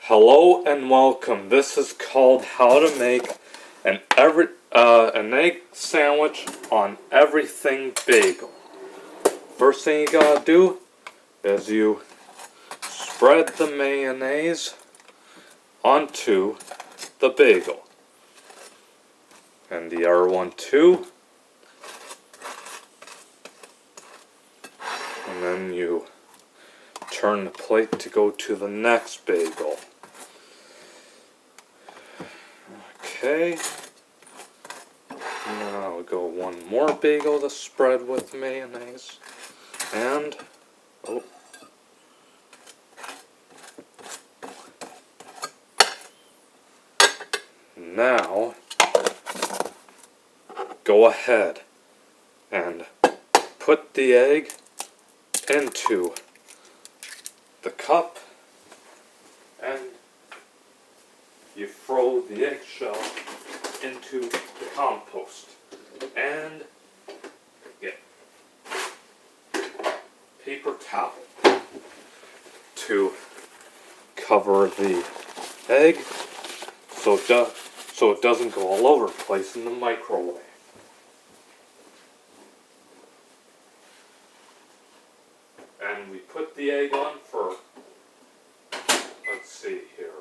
Hello and welcome. This is called How to Make an egg sandwich on everything bagel. First thing you gotta do is you spread the mayonnaise onto the bagel. And the other one too. And then you turn the plate to go to the next bagel. Okay. Now we'll go one more bagel to spread with mayonnaise. And now go ahead and put the egg into the cup and you throw the eggshell into the compost and get paper towel to cover the egg so it doesn't go all over the place in the microwave. And we put the egg on for, let's see here,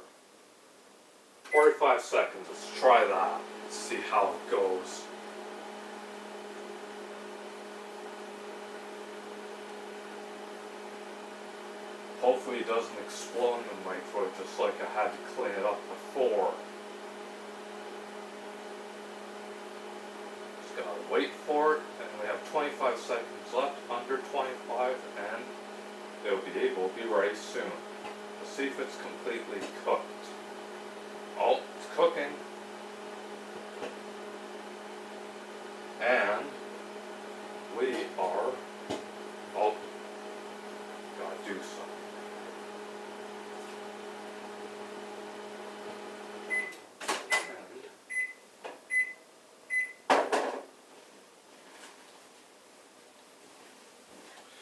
45 seconds. Let's try that. Let's see how it goes. Hopefully it doesn't explode in the microwave just like I had to clean it up before. Just gotta wait for it, and we have 25 seconds left, under 25, and it'll be ready soon. Let's see if it's completely cooked. Oh, it's cooking. And we are, gotta do something.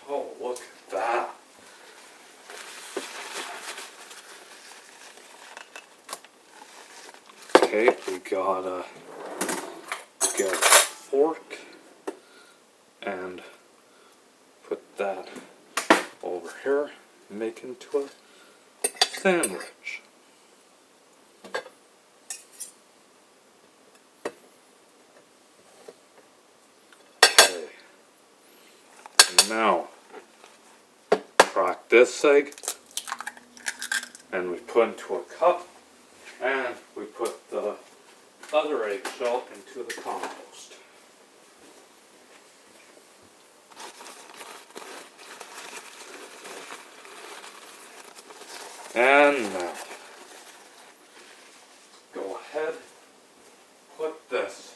Oh, look at that. Okay, we gotta get a fork and put that over here, make into a sandwich. Okay, now crack this egg and we put into a cup. And we put the other eggshell into the compost. And now, go ahead, put this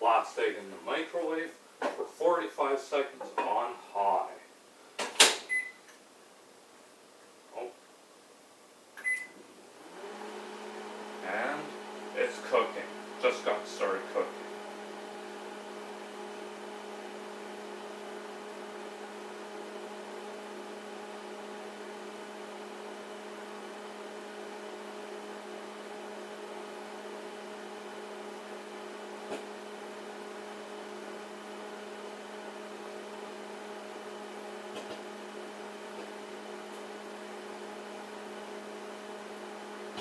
last egg in the microwave for 45 seconds on high. And it's cooking. Just got started cooking.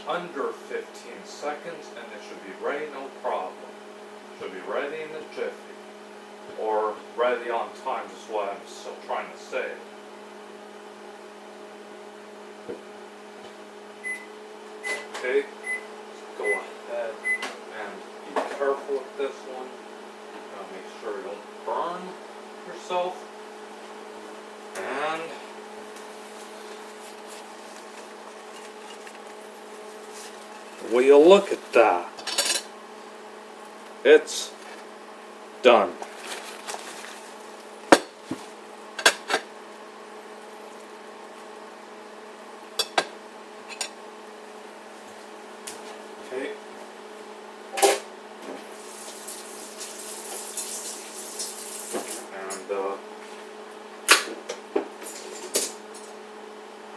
Under 15 seconds and it should be ready, no problem. Should be ready in a jiffy. Or ready on time is what I'm still trying to say. Okay, go ahead and be careful with this one. Make sure you don't burn yourself. And will you look at that? It's done. Okay. And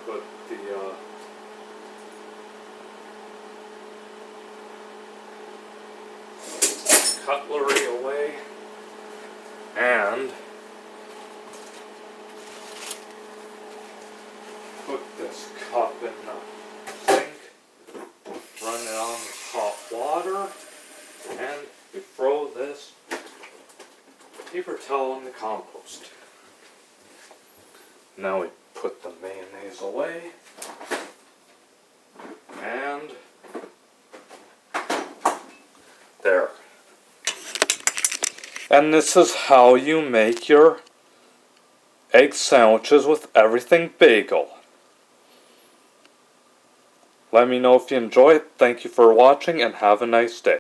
put the cutlery away and put this cup in the sink, run it on with hot water, and we throw this paper towel in the compost. Now we put the mayonnaise away, and there. And this is how you make your egg sandwiches with everything bagel. Let me know if you enjoy it. Thank you for watching and have a nice day.